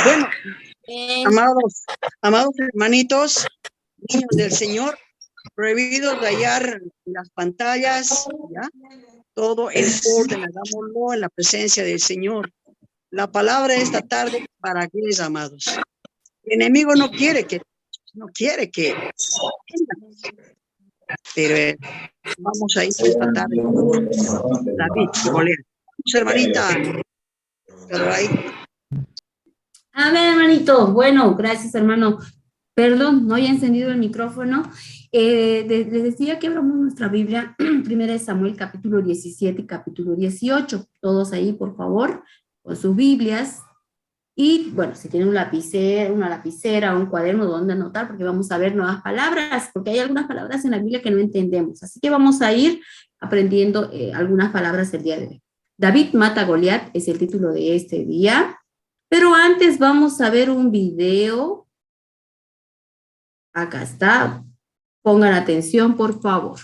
Bueno, amados hermanitos, niños del Señor, prohibido rayar las pantallas, ¿ya? Todo en orden, hagámoslo en la presencia del Señor. La palabra esta tarde para aquellos amados. El enemigo no quiere que, pero vamos a ir esta tarde con David y Goliat. Vamos, hermanita, pero ahí. Amén, hermanito. Bueno, gracias, hermano. Perdón, no había encendido el micrófono. Les decía que abramos nuestra Biblia, 1 Samuel, capítulo 17 y capítulo 18. Todos ahí, por favor, con sus Biblias. Y, bueno, si tienen una lapicera, un cuaderno donde anotar, porque vamos a ver nuevas palabras, porque hay algunas palabras en la Biblia que no entendemos. Así que vamos a ir aprendiendo algunas palabras el día de hoy. David mata a Goliat es el título de este día. Pero antes vamos a ver un video. Acá está. Pongan atención, por favor.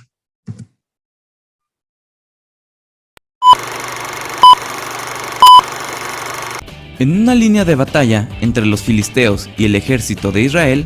En una línea de batalla entre los filisteos y el ejército de Israel,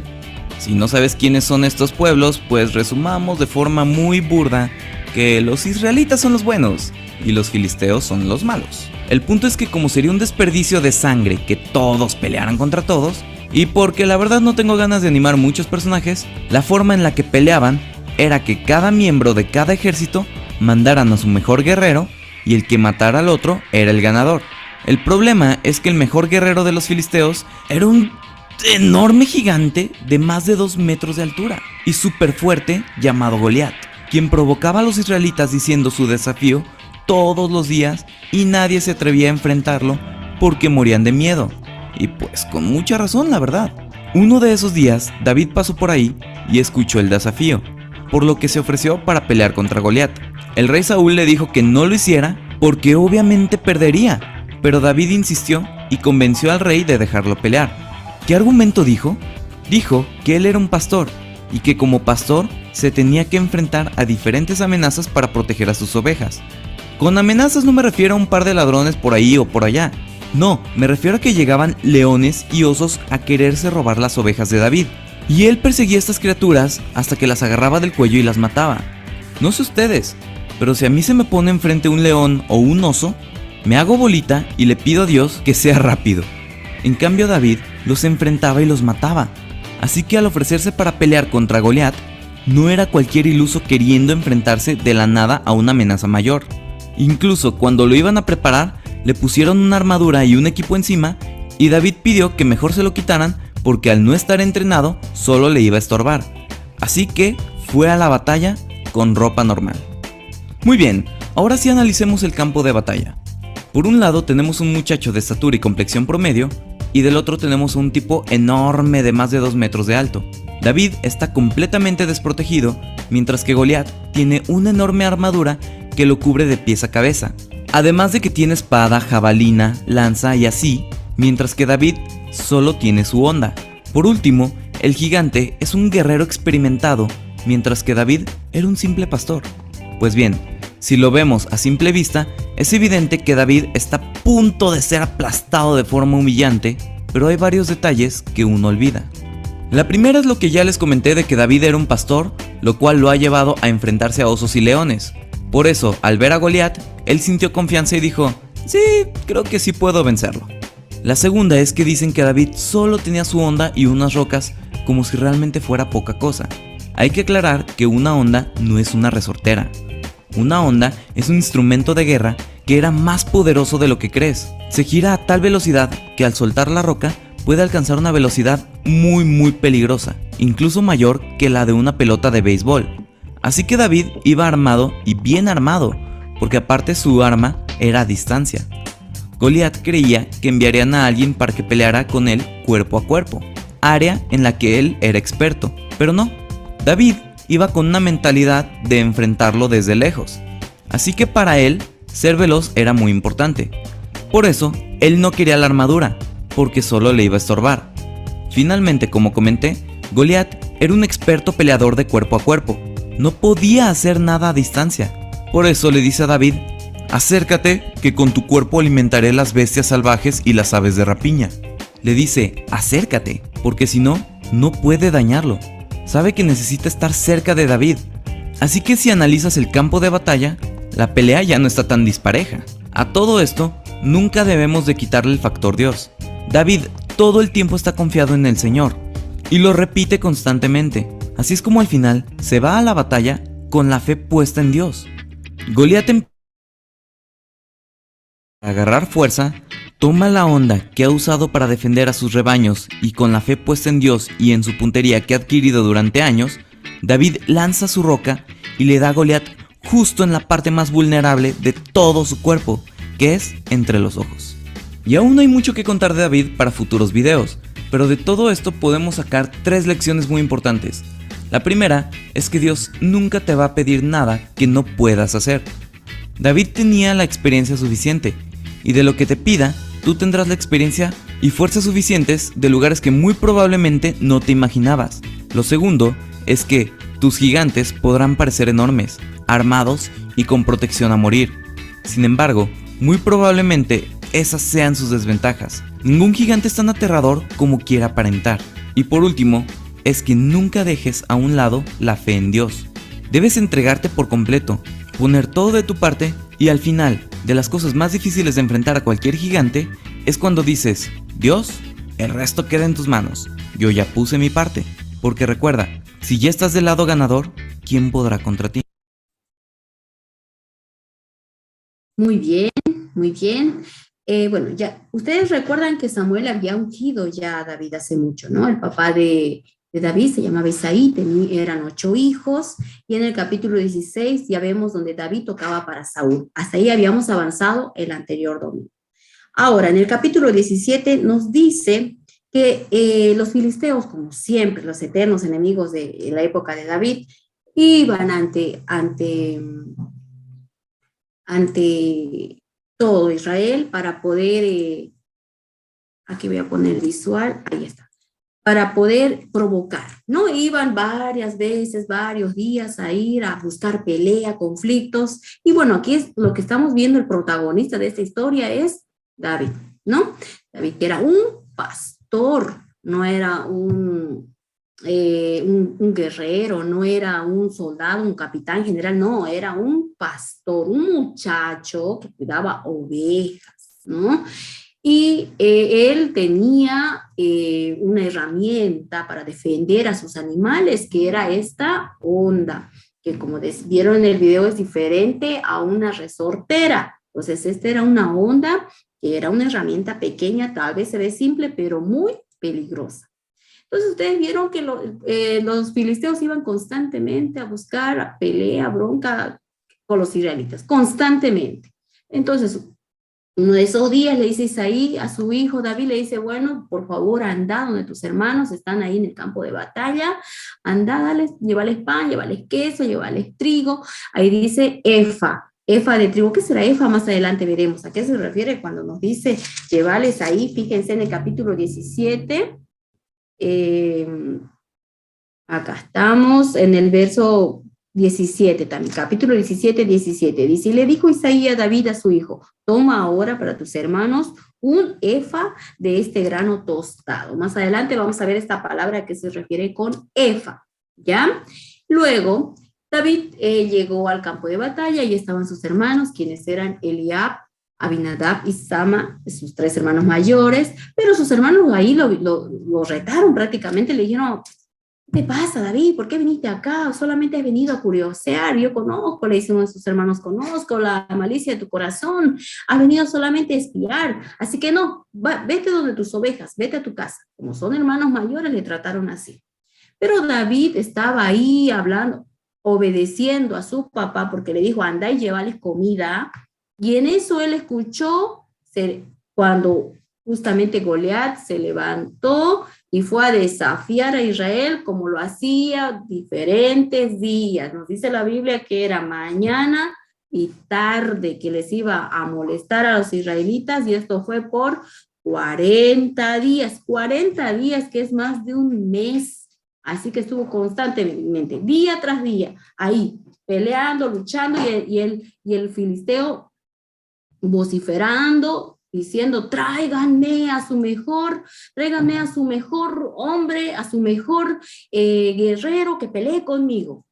si no sabes quiénes son estos pueblos, pues resumamos de forma muy burda que los israelitas son los buenos y los filisteos son los malos. El punto es que como sería un desperdicio de sangre que todos pelearan contra todos, y porque la verdad no tengo ganas de animar muchos personajes, la forma en la que peleaban era que cada miembro de cada ejército mandaran a su mejor guerrero y el que matara al otro era el ganador. El problema es que el mejor guerrero de los filisteos era un enorme gigante de más de 2 metros de altura y súper fuerte llamado Goliat, quien provocaba a los israelitas diciendo su desafío todos los días y nadie se atrevía a enfrentarlo porque morían de miedo. Y pues con mucha razón, la verdad. Uno de esos días, David pasó por ahí y escuchó el desafío, por lo que se ofreció para pelear contra Goliat. El rey Saúl le dijo que no lo hiciera porque obviamente perdería, pero David insistió y convenció al rey de dejarlo pelear. ¿Qué argumento dijo? Dijo que él era un pastor y que como pastor se tenía que enfrentar a diferentes amenazas para proteger a sus ovejas. Con amenazas no me refiero a un par de ladrones por ahí o por allá. No, me refiero a que llegaban leones y osos a quererse robar las ovejas de David. Y él perseguía a estas criaturas hasta que las agarraba del cuello y las mataba. No sé ustedes, pero si a mí se me pone enfrente un león o un oso, me hago bolita y le pido a Dios que sea rápido. En cambio David los enfrentaba y los mataba. Así que al ofrecerse para pelear contra Goliat, no era cualquier iluso queriendo enfrentarse de la nada a una amenaza mayor. Incluso cuando lo iban a preparar, le pusieron una armadura y un equipo encima y David pidió que mejor se lo quitaran porque al no estar entrenado solo le iba a estorbar. Así que fue a la batalla con ropa normal. Muy bien, ahora sí analicemos el campo de batalla. Por un lado tenemos un muchacho de estatura y complexión promedio y del otro tenemos un tipo enorme de más de 2 metros de alto. David está completamente desprotegido mientras que Goliat tiene una enorme armadura que lo cubre de pies a cabeza. Además de que tiene espada, jabalina, lanza y así, mientras que David solo tiene su honda. Por último, el gigante es un guerrero experimentado, mientras que David era un simple pastor. Pues bien, si lo vemos a simple vista, es evidente que David está a punto de ser aplastado de forma humillante, pero hay varios detalles que uno olvida. La primera es lo que ya les comenté de que David era un pastor, lo cual lo ha llevado a enfrentarse a osos y leones. Por eso, al ver a Goliat, él sintió confianza y dijo, sí, creo que sí puedo vencerlo. La segunda es que dicen que David solo tenía su honda y unas rocas, como si realmente fuera poca cosa. Hay que aclarar que una honda no es una resortera. Una honda es un instrumento de guerra que era más poderoso de lo que crees. Se gira a tal velocidad que al soltar la roca puede alcanzar una velocidad muy peligrosa, incluso mayor que la de una pelota de béisbol. Así que David iba armado y bien armado, porque aparte su arma era a distancia. Goliat creía que enviarían a alguien para que peleara con él cuerpo a cuerpo, área en la que él era experto, pero no. David iba con una mentalidad de enfrentarlo desde lejos, así que para él ser veloz era muy importante. Por eso, él no quería la armadura, porque solo le iba a estorbar. Finalmente, como comenté, Goliat era un experto peleador de cuerpo a cuerpo. No podía hacer nada a distancia. Por eso le dice a David, acércate que con tu cuerpo alimentaré las bestias salvajes y las aves de rapiña. le dice, acércate, porque si no, no puede dañarlo. Sabe que necesita estar cerca de David. Así que si analizas el campo de batalla, la pelea ya no está tan dispareja. A todo esto, nunca debemos de quitarle el factor Dios. David todo el tiempo está confiado en el Señor y lo repite constantemente. Así es como al final se va a la batalla con la fe puesta en Dios. Goliat empieza a agarrar fuerza, toma la onda que ha usado para defender a sus rebaños y con la fe puesta en Dios y en su puntería que ha adquirido durante años, David lanza su roca y le da a Goliat justo en la parte más vulnerable de todo su cuerpo, que es entre los ojos. Y aún hay mucho que contar de David para futuros videos, pero de todo esto podemos sacar 3 lecciones muy importantes. La primera es que Dios nunca te va a pedir nada que no puedas hacer. David tenía la experiencia suficiente, y de lo que te pida, tú tendrás la experiencia y fuerzas suficientes de lugares que muy probablemente no te imaginabas. Lo segundo es que tus gigantes podrán parecer enormes, armados y con protección a morir. Sin embargo, muy probablemente esas sean sus desventajas. Ningún gigante es tan aterrador como quiera aparentar. Y por último, es que nunca dejes a un lado la fe en Dios. Debes entregarte por completo, poner todo de tu parte y al final, de las cosas más difíciles de enfrentar a cualquier gigante, es cuando dices, Dios, el resto queda en tus manos, yo ya puse mi parte. Porque recuerda, si ya estás del lado ganador, ¿quién podrá contra ti? Muy bien, muy bien. Bueno, ya, ustedes recuerdan que Samuel había ungido ya a David hace mucho, ¿no? El papá de David se llamaba Isaí, eran 8 hijos, y en el capítulo 16 ya vemos donde David tocaba para Saúl. Hasta ahí habíamos avanzado el anterior domingo. Ahora, en el capítulo 17 nos dice que los filisteos, como siempre, los eternos enemigos de la época de David, iban ante todo Israel para poder, aquí voy a poner visual, ahí está, para poder provocar, ¿no? Iban varias veces, varios días a ir a buscar pelea, conflictos, y bueno, aquí es lo que estamos viendo, el protagonista de esta historia es David, ¿no? David que era un pastor, no era un guerrero, no era un soldado, un capitán general, no, era un pastor, un muchacho que cuidaba ovejas, ¿no? Y él tenía una herramienta para defender a sus animales, que era esta onda, que como vieron en el video es diferente a una resortera. Entonces, esta era una onda, que era una herramienta pequeña, tal vez se ve simple, pero muy peligrosa. Entonces ustedes vieron que los filisteos iban constantemente a buscar pelea, bronca con los israelitas, constantemente. Entonces, uno de esos días le dice Isaí a su hijo David, le dice, bueno, por favor, anda donde tus hermanos están ahí en el campo de batalla, anda, llévales pan, llévales queso, llévales trigo. Ahí dice efa de trigo. ¿Qué será efa? Más adelante veremos. ¿A qué se refiere cuando nos dice llévales ahí? Fíjense en el capítulo 17. Acá estamos en el verso 17 también, capítulo 17, 17. Dice, y le dijo Isaí a David a su hijo, toma ahora para tus hermanos un efa de este grano tostado. Más adelante vamos a ver esta palabra que se refiere con efa, ¿ya? Luego, David llegó al campo de batalla y estaban sus hermanos, quienes eran Eliab, Abinadab y Sama, sus 3 hermanos mayores, pero sus hermanos ahí lo retaron prácticamente, le dijeron, ¿qué te pasa, David? ¿Por qué viniste acá? Solamente has venido a curiosear, yo conozco, le dicen uno de sus hermanos, conozco la malicia de tu corazón, has venido solamente a espiar, así que no, vete donde tus ovejas, vete a tu casa. Como son hermanos mayores, le trataron así. Pero David estaba ahí hablando, obedeciendo a su papá, porque le dijo, anda y llévales comida. Y en eso él escuchó cuando justamente Goliat se levantó y fue a desafiar a Israel como lo hacía diferentes días. Nos dice la Biblia que era mañana y tarde que les iba a molestar a los israelitas, y esto fue por 40 días, que es más de un mes. Así que estuvo constantemente, día tras día, ahí, peleando, luchando, y el filisteo vociferando diciendo, tráiganme a su mejor hombre, a su mejor guerrero que pelee conmigo.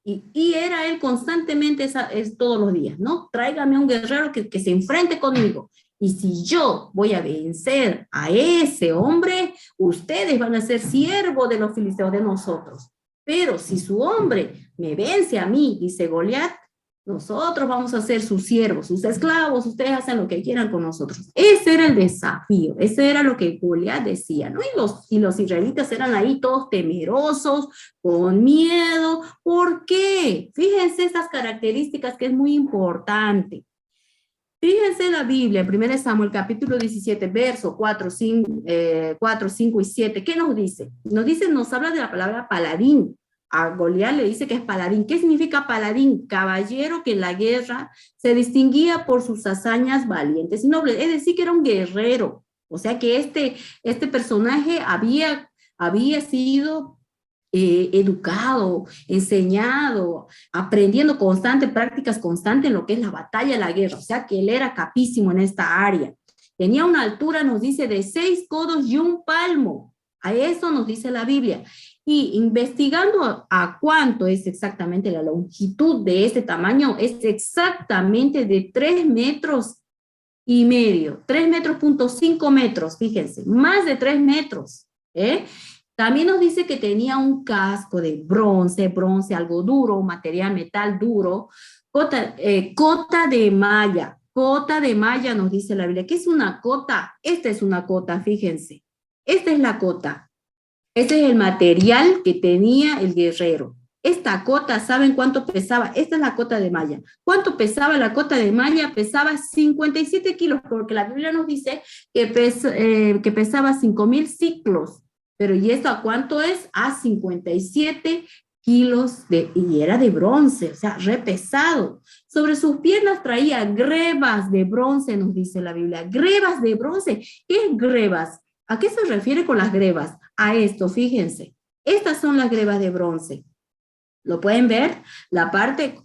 Y era él constantemente todos los días, ¿no? Tráigame a un guerrero que se enfrente conmigo. Y si yo voy a vencer a ese hombre, ustedes van a ser siervos de los filisteos, de nosotros. Pero si su hombre me vence a mí, dice Goliat, nosotros vamos a ser sus siervos, sus esclavos, ustedes hacen lo que quieran con nosotros. Ese era el desafío, ese era lo que Goliat decía, ¿no? Y los israelitas eran ahí todos temerosos, con miedo. ¿Por qué? Fíjense esas características que es muy importante. Fíjense la Biblia, en 1 Samuel capítulo 17, verso 4, 5 y 7, ¿qué nos dice? Nos habla de la palabra paladín. A Goliat le dice que es paladín. ¿Qué significa paladín? Caballero que en la guerra se distinguía por sus hazañas valientes y nobles, es decir, que era un guerrero. O sea que este personaje había sido educado, enseñado, aprendiendo prácticas constantes en lo que es la batalla, la guerra. O sea que él era capísimo en esta área. Tenía una altura, nos dice, de 6 codos y 1 palmo. A eso nos dice la Biblia. Y investigando a cuánto es exactamente la longitud de este tamaño, es exactamente de 3,5 metros, 3,5 metros, fíjense, más de 3 metros. También nos dice que tenía un casco de bronce, algo duro, material, metal duro, cota de malla. Cota de malla nos dice la Biblia. ¿Qué es una cota? Esta es una cota, fíjense. Esta es la cota. Este es el material que tenía el guerrero. Esta cota, ¿saben cuánto pesaba? Esta es la cota de malla. ¿Cuánto pesaba la cota de malla? Pesaba 57 kilos, porque la Biblia nos dice que pesaba 5,000 ciclos. Pero ¿y esto a cuánto es? A 57 kilos, y era de bronce, o sea, re pesado. Sobre sus piernas traía grebas de bronce, nos dice la Biblia. Grebas de bronce. ¿Qué es grebas? ¿A qué se refiere con las grebas? A esto, fíjense. Estas son las grebas de bronce. ¿Lo pueden ver? La parte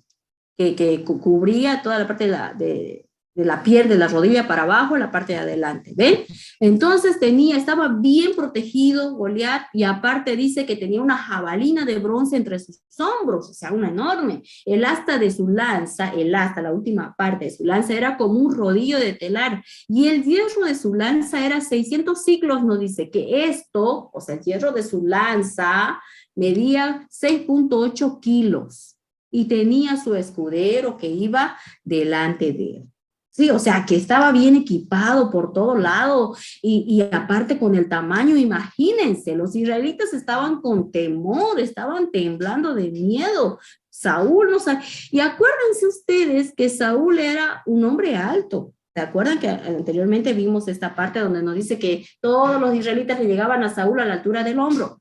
que cubría toda la parte de la piel, de la rodilla para abajo, la parte de adelante. ¿Ven? Entonces estaba bien protegido Goliat, y aparte dice que tenía una jabalina de bronce entre sus hombros, o sea, una enorme. El asta de su lanza, la última parte de su lanza, era como un rodillo de telar, y el hierro de su lanza era 600 ciclos, nos dice que esto, o sea, el hierro de su lanza medía 6,8 kilos, y tenía su escudero que iba delante de él. Sí, o sea, que estaba bien equipado por todo lado, y aparte con el tamaño, imagínense, los israelitas estaban con temor, estaban temblando de miedo. Saúl no sabe, y acuérdense ustedes que Saúl era un hombre alto. ¿Se acuerdan que anteriormente vimos esta parte donde nos dice que todos los israelitas le llegaban a Saúl a la altura del hombro?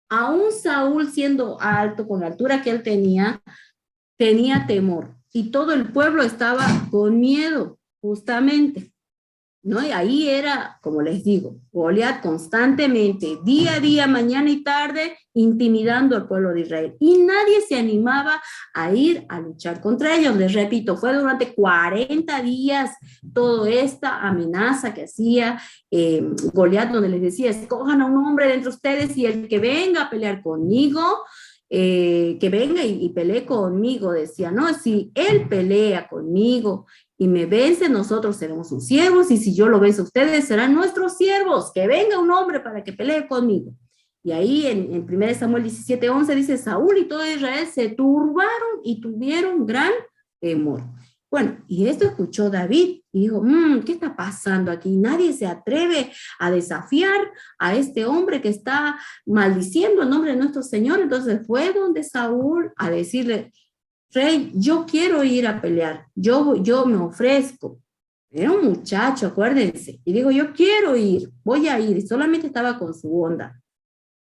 Aún Saúl, siendo alto, con la altura que él tenía temor. Y todo el pueblo estaba con miedo, justamente, ¿no? Y ahí era, como les digo, Goliat constantemente, día a día, mañana y tarde, intimidando al pueblo de Israel. Y nadie se animaba a ir a luchar contra ellos. Les repito, fue durante 40 días toda esta amenaza que hacía Goliat, donde les decía, escojan a un hombre de entre ustedes y el que venga a pelear conmigo, que venga y pelee conmigo, decía, no, si él pelea conmigo y me vence, nosotros seremos sus siervos, y si yo lo venzo a ustedes, serán nuestros siervos, que venga un hombre para que pelee conmigo. Y ahí en 1 Samuel 17:11 dice, Saúl y todo Israel se turbaron y tuvieron gran temor. Bueno, y esto escuchó David y dijo, ¿qué está pasando aquí? Nadie se atreve a desafiar a este hombre que está maldiciendo el nombre de nuestro Señor. Entonces fue donde Saúl a decirle, rey, yo quiero ir a pelear, yo me ofrezco. Era un muchacho, acuérdense. Y digo, yo quiero ir, voy a ir. Y solamente estaba con su onda.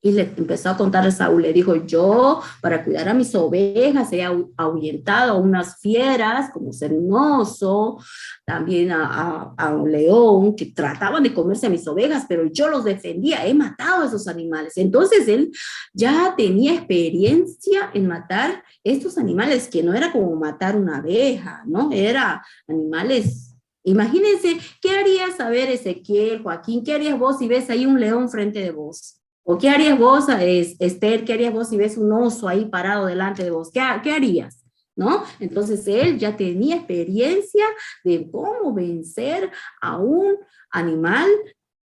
Y le empezó a contar a Saúl, le dijo, yo para cuidar a mis ovejas he ahuyentado a unas fieras, como ser un oso, también a un león, que trataban de comerse a mis ovejas, pero yo los defendía, he matado a esos animales. Entonces él ya tenía experiencia en matar estos animales, que no era como matar una abeja, ¿no? Era animales Imagínense, ¿qué harías, a ver, Ezequiel, Joaquín, qué harías vos si ves ahí un león frente de vos? ¿O qué harías vos, Esther, qué harías vos si ves un oso ahí parado delante de vos? ¿Qué harías? ¿No? Entonces él ya tenía experiencia de cómo vencer a un animal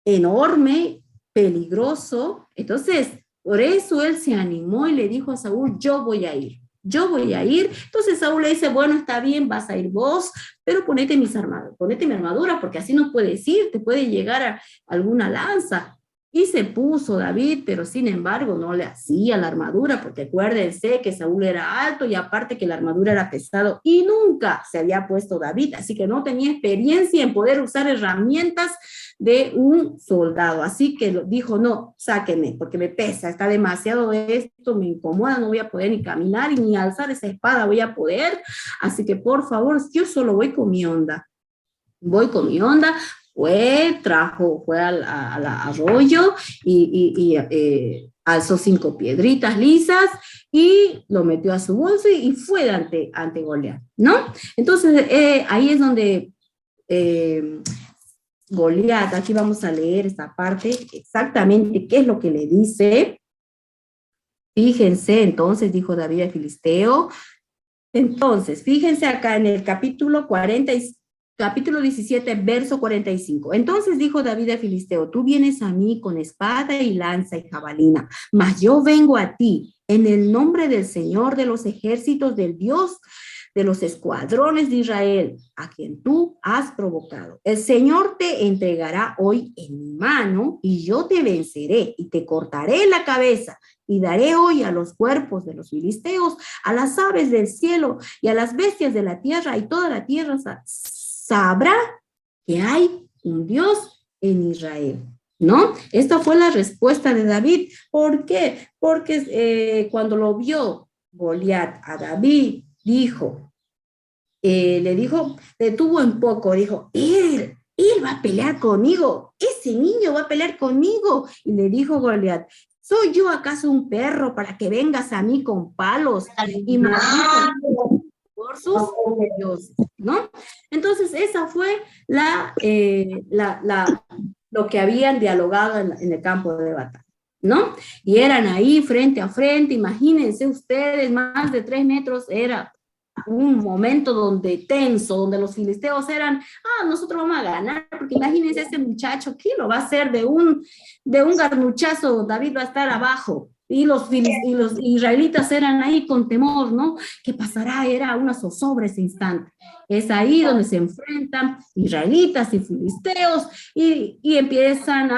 enorme, peligroso. Entonces, por eso él se animó y le dijo a Saúl, yo voy a ir. Yo voy a ir. Entonces Saúl le dice, bueno, está bien, vas a ir vos, pero ponete mi armadura, porque así no puedes ir, te puede llegar a alguna lanza. Y se puso David, pero sin embargo no le hacía la armadura, porque acuérdense que Saúl era alto y aparte que la armadura era pesado y nunca se había puesto David, así que no tenía experiencia en poder usar herramientas de un soldado. Así que dijo, no, sáquenme, porque me pesa, está demasiado esto, me incomoda, no voy a poder ni caminar y ni alzar esa espada voy a poder. Así que por favor, yo solo voy con mi onda. Voy con mi onda. Fue al arroyo y alzó 5 piedritas lisas y lo metió a su bolso y fue ante Goliat, ¿no? Entonces ahí es donde Goliat, aquí vamos a leer esta parte, exactamente qué es lo que le dice. Fíjense, entonces dijo David al filisteo. Entonces, fíjense acá en el capítulo 17, verso 45. Entonces dijo David al filisteo, tú vienes a mí con espada y lanza y jabalina, mas yo vengo a ti en el nombre del Señor de los ejércitos, del Dios de los escuadrones de Israel, a quien tú has provocado. El Señor te entregará hoy en mi mano y yo te venceré y te cortaré la cabeza y daré hoy a los cuerpos de los filisteos, a las aves del cielo y a las bestias de la tierra, y toda la tierra sabrá que hay un Dios en Israel, ¿no? Esta fue la respuesta de David. ¿Por qué? Porque cuando lo vio Goliat a David, le detuvo en poco, dijo, él va a pelear conmigo, ese niño va a pelear conmigo. Y le dijo Goliat, ¿soy yo acaso un perro para que vengas a mí con palos y malditas por sus dioses, ¿no? Entonces esa fue lo que habían dialogado en el campo de batalla, ¿no? Y eran ahí frente a frente, imagínense ustedes, más de 3 metros, era un momento tenso, donde los filisteos eran, nosotros vamos a ganar, porque imagínense ese muchacho, ¿qué lo va a hacer de un garnuchazo? David va a estar abajo, y los israelitas eran ahí con temor, ¿no? ¿Qué pasará? Era una zozobra ese instante. Es ahí donde se enfrentan israelitas y filisteos, y empiezan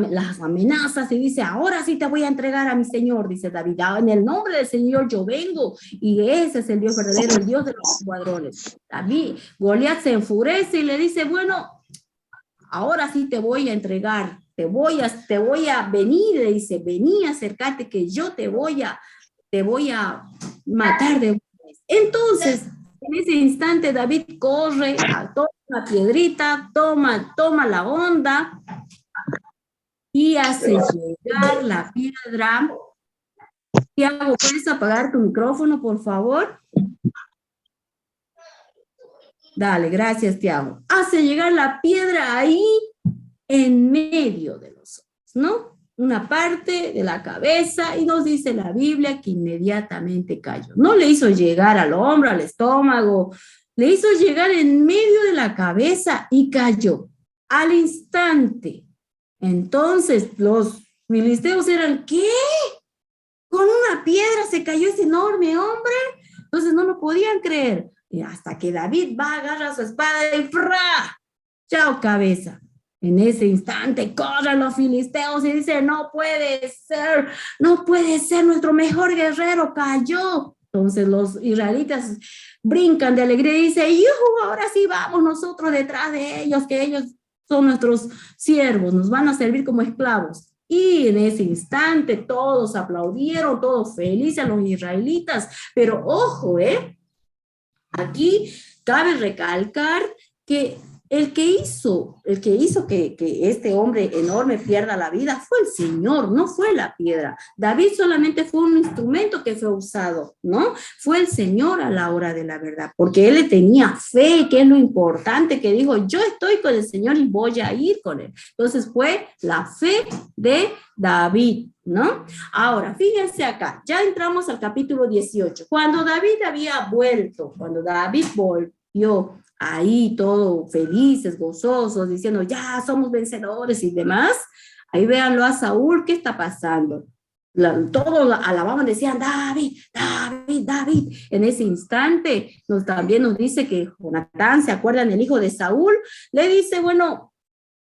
las amenazas, y dice, ahora sí te voy a entregar a mi Señor, dice David, en el nombre del Señor yo vengo, y ese es el Dios verdadero, el Dios de los escuadrones. Goliat se enfurece y le dice, bueno, ahora sí te voy a entregar, te voy a venir, le dice, vení, acércate que yo te voy a matar de una vez. Entonces, en ese instante David corre, toma una piedrita, toma la onda, y hace llegar la piedra. Tiago, ¿puedes apagar tu micrófono, por favor? Dale, gracias, Tiago. Hace llegar la piedra ahí en medio de los ojos, ¿no? Una parte de la cabeza, y nos dice la Biblia que inmediatamente cayó. No le hizo llegar al hombro, al estómago, le hizo llegar en medio de la cabeza y cayó al instante. Entonces los filisteos eran, ¿qué? Con una piedra se cayó ese enorme hombre. Entonces no lo podían creer. Y hasta que David va, agarra su espada y ¡fra! ¡Chao, cabeza! En ese instante corren los filisteos y dicen, no puede ser, nuestro mejor guerrero cayó. Entonces los israelitas brincan de alegría y dicen, ¡yuhu! Ahora sí vamos nosotros detrás de ellos, que ellos son nuestros siervos, nos van a servir como esclavos. Y en ese instante todos aplaudieron, todos felices, los israelitas. Pero ojo, aquí cabe recalcar que el que hizo que este hombre enorme pierda la vida fue el Señor, no fue la piedra. David solamente fue un instrumento que fue usado, ¿no? Fue el Señor a la hora de la verdad, porque él le tenía fe, que es lo importante, que dijo, yo estoy con el Señor y voy a ir con él. Entonces fue la fe de David, ¿no? Ahora, fíjense acá, ya entramos al capítulo 18. Cuando David volvió ahí todo felices, gozosos, diciendo, ya somos vencedores y demás, ahí véanlo a Saúl, ¿qué está pasando? Todos alababan, decían, David, David, David. En ese instante también nos dice que Jonatán, ¿se acuerdan? El hijo de Saúl, le dice, bueno,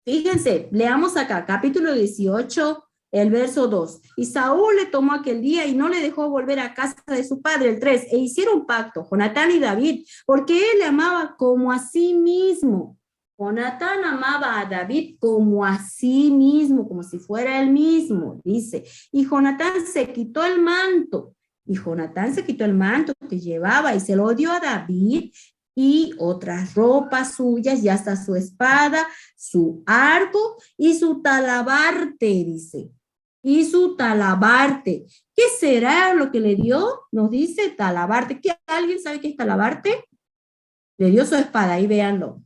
fíjense, leamos acá, capítulo 18, el verso 2. Y Saúl le tomó aquel día y no le dejó volver a casa de su padre, el 3. E hicieron pacto, Jonatán y David, porque él le amaba como a sí mismo. Jonatán amaba a David como a sí mismo, como si fuera él mismo, dice. Y Jonatán se quitó el manto. Que llevaba y se lo dio a David y otras ropas suyas y hasta su espada, su arco y su talabarte, dice. Y su talabarte. ¿Qué será lo que le dio? Nos dice talabarte. ¿Alguien sabe qué es talabarte? Le dio su espada, ahí véanlo,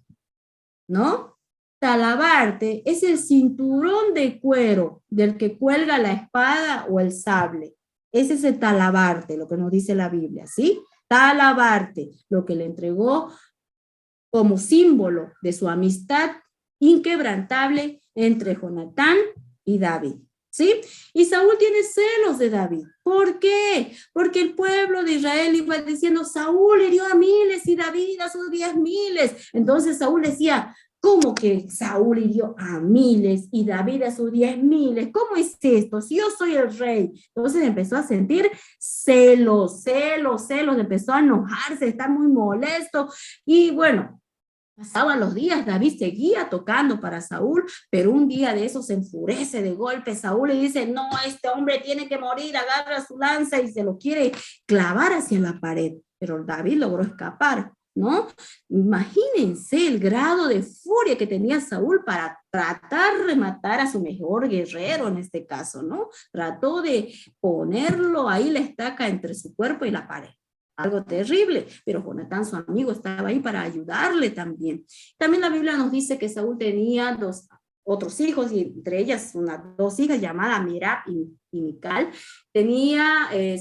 ¿no? Talabarte es el cinturón de cuero del que cuelga la espada o el sable. Ese es el talabarte, lo que nos dice la Biblia, ¿sí? Talabarte, lo que le entregó como símbolo de su amistad inquebrantable entre Jonatán y David, ¿sí? Y Saúl tiene celos de David. ¿Por qué? Porque el pueblo de Israel iba diciendo, Saúl hirió a miles y David a sus 10,000. Entonces Saúl decía, ¿cómo que Saúl hirió a miles y David a sus 10,000? ¿Cómo es esto? Si yo soy el rey. Entonces empezó a sentir celos, empezó a enojarse, a estar muy molesto. Y bueno, pasaban los días, David seguía tocando para Saúl, pero un día de eso se enfurece de golpe Saúl y dice, no, este hombre tiene que morir, agarra su lanza y se lo quiere clavar hacia la pared. Pero David logró escapar, ¿no? Imagínense el grado de furia que tenía Saúl para tratar de matar a su mejor guerrero en este caso, ¿no? Trató de ponerlo ahí la estaca entre su cuerpo y la pared. Algo terrible, pero Jonatán, su amigo, estaba ahí para ayudarle también. También la Biblia nos dice que Saúl tenía otros hijos, y entre ellas dos hijas llamadas Merab y Mical.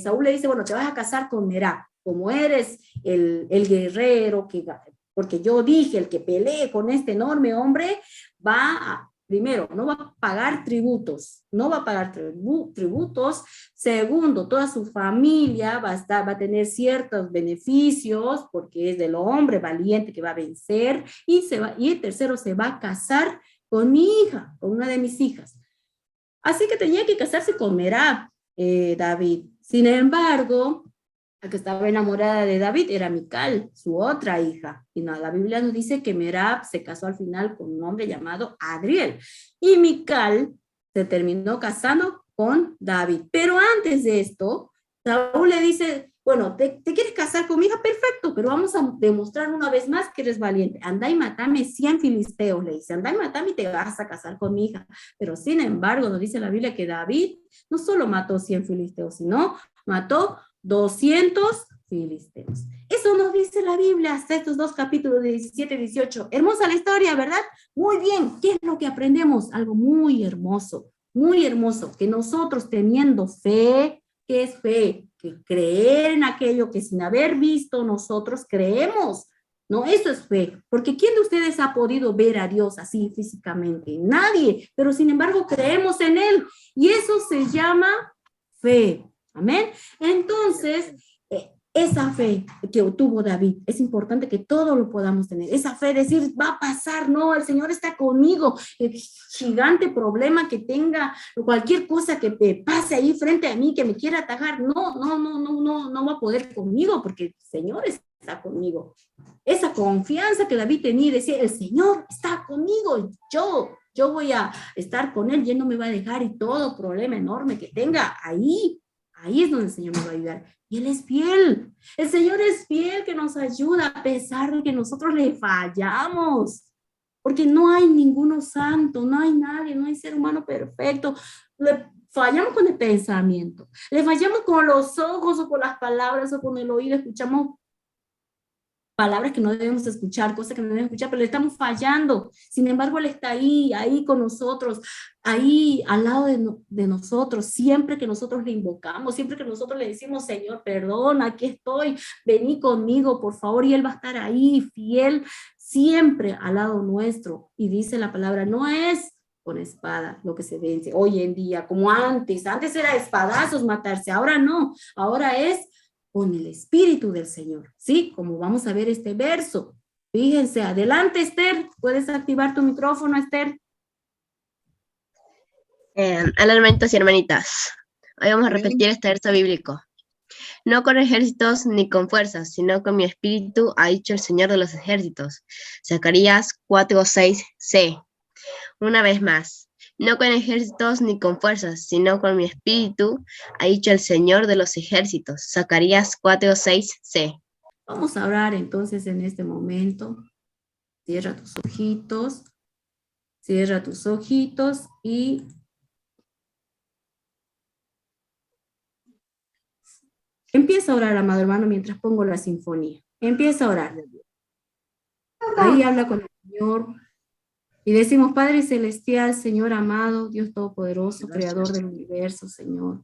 Saúl le dice, bueno, te vas a casar con Merab, como eres el guerrero, porque yo dije, el que pelee con este enorme hombre primero, no va a pagar tributos. Segundo, toda su familia va a tener ciertos beneficios porque es del hombre valiente que va a vencer. Y el tercero, se va a casar con mi hija, con una de mis hijas. Así que tenía que casarse con Merab, David. Sin embargo, la que estaba enamorada de David era Mical, su otra hija. Y no, la Biblia nos dice que Merab se casó al final con un hombre llamado Adriel. Y Mical se terminó casando con David. Pero antes de esto, Saúl le dice, bueno, ¿te quieres casar con mi hija? Perfecto, pero vamos a demostrar una vez más que eres valiente. Andá y matame 100 filisteos, le dice. Andá y matame y te vas a casar con mi hija. Pero sin embargo, nos dice la Biblia que David no solo mató 100 filisteos, sino mató 200 filisteos. Eso nos dice la Biblia hasta estos dos capítulos de 17 y 18. Hermosa la historia, ¿verdad? Muy bien. ¿Qué es lo que aprendemos? Algo muy hermoso, que nosotros teniendo fe, ¿qué es fe? Que creer en aquello que sin haber visto nosotros creemos. No, eso es fe, porque ¿quién de ustedes ha podido ver a Dios así físicamente? Nadie, pero sin embargo creemos en Él, y eso se llama fe. Amén. Entonces, esa fe que obtuvo David, es importante que todos lo podamos tener. Esa fe, decir, va a pasar, no, el Señor está conmigo. El gigante problema que tenga, cualquier cosa que pase ahí frente a mí, que me quiera atajar, no va a poder conmigo, porque el Señor está conmigo. Esa confianza que David tenía, decía, el Señor está conmigo, yo voy a estar con Él, y Él no me va a dejar, y todo problema enorme que tenga, ahí es donde el Señor nos va a ayudar. Y Él es fiel. El Señor es fiel, que nos ayuda a pesar de que nosotros le fallamos. porque no hay ninguno santo, no hay nadie, no hay ser humano perfecto. Le fallamos con el pensamiento, le fallamos con los ojos o con las palabras o con el oído, escuchamos palabras que no debemos escuchar, cosas que no debemos escuchar, pero le estamos fallando. Sin embargo, Él está ahí con nosotros, ahí al lado de nosotros, siempre que nosotros le invocamos, siempre que nosotros le decimos, Señor, perdona, aquí estoy, vení conmigo, por favor, y Él va a estar ahí, fiel, siempre al lado nuestro. Y dice la palabra, no es con espada lo que se vence hoy en día, como antes era espadazos matarse, ahora no, ahora es con el Espíritu del Señor, ¿sí? Como vamos a ver este verso. Fíjense, adelante, Esther. ¿Puedes activar tu micrófono, Esther? Hola, hermanitos y hermanitas. Hoy vamos a repetir este verso bíblico. No con ejércitos ni con fuerzas, sino con mi espíritu, ha dicho el Señor de los ejércitos. Zacarías 4:6c. Una vez más. No con ejércitos ni con fuerzas, sino con mi espíritu, ha dicho el Señor de los ejércitos. Zacarías 4:6c. Vamos a orar entonces en este momento. Cierra tus ojitos y empieza a orar, amado hermano, mientras pongo la sinfonía. Empieza a orar. Ahí habla con el Señor. Y decimos, Padre Celestial, Señor amado, Dios Todopoderoso, Creador del universo, Señor.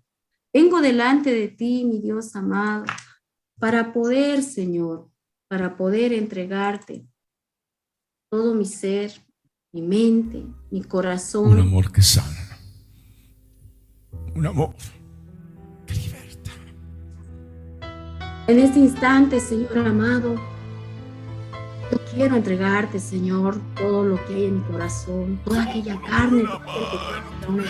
Vengo delante de ti, mi Dios amado, para poder, Señor, para poder entregarte todo mi ser, mi mente, mi corazón. Un amor que sana. Un amor que liberta. En este instante, Señor amado, yo quiero entregarte, Señor, todo lo que hay en mi corazón, toda aquella carne que quiero que tenga.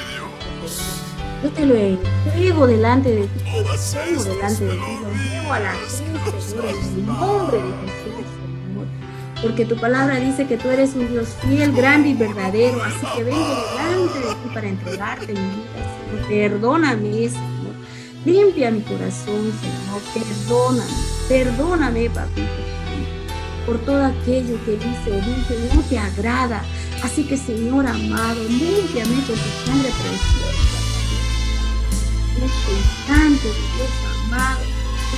Yo te lo entrego delante de ti, yo lo pongo delante de ti, lo entrego a la cruz, Señor, en el nombre de Jesús, Señor. Porque tu palabra dice que tú eres un Dios fiel, grande y verdadero, así que vengo delante de ti para entregarte mi vida, Señor. Perdóname, Señor. Limpia mi corazón, Señor. Perdóname, papito, por todo aquello que dice o dije no te agrada. Así que, Señor amado, límpiame con tu sangre preciosa. En este instante, Dios amado,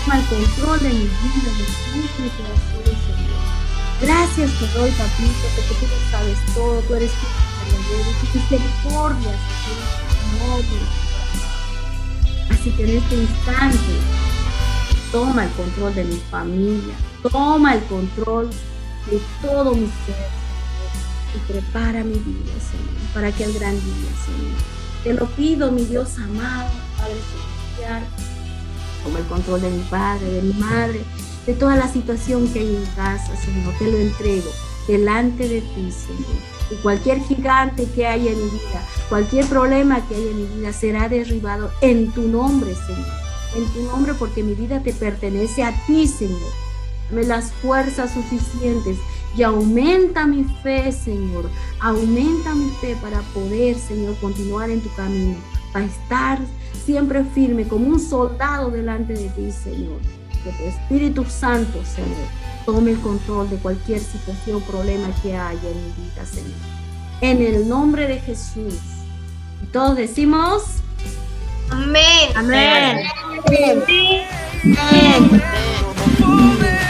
toma el control de mi vida, de mi corazón, Señor. Gracias te doy, papito, porque tú lo sabes todo, tú eres verdadero, tu misericordia, Señor. Así que en este instante, toma el control de mi familia, toma el control de todo mi ser, Señor, y prepara mi vida, Señor, para aquel gran día, Señor. Te lo pido, mi Dios amado, Padre Celestial, toma el control de mi padre, de mi madre, de toda la situación que hay en casa, Señor, te lo entrego delante de ti, Señor. Y cualquier gigante que haya en mi vida, cualquier problema que haya en mi vida, será derribado en tu nombre, Señor. En tu nombre, porque mi vida te pertenece a ti, Señor. Dame las fuerzas suficientes y aumenta mi fe, Señor. Aumenta mi fe para poder, Señor, continuar en tu camino, para estar siempre firme como un soldado delante de ti, Señor. Que tu Espíritu Santo, Señor, tome el control de cualquier situación, problema que haya en mi vida, Señor. En el nombre de Jesús. Y todos decimos... Amén. Amén. Amén. Amén. Amén.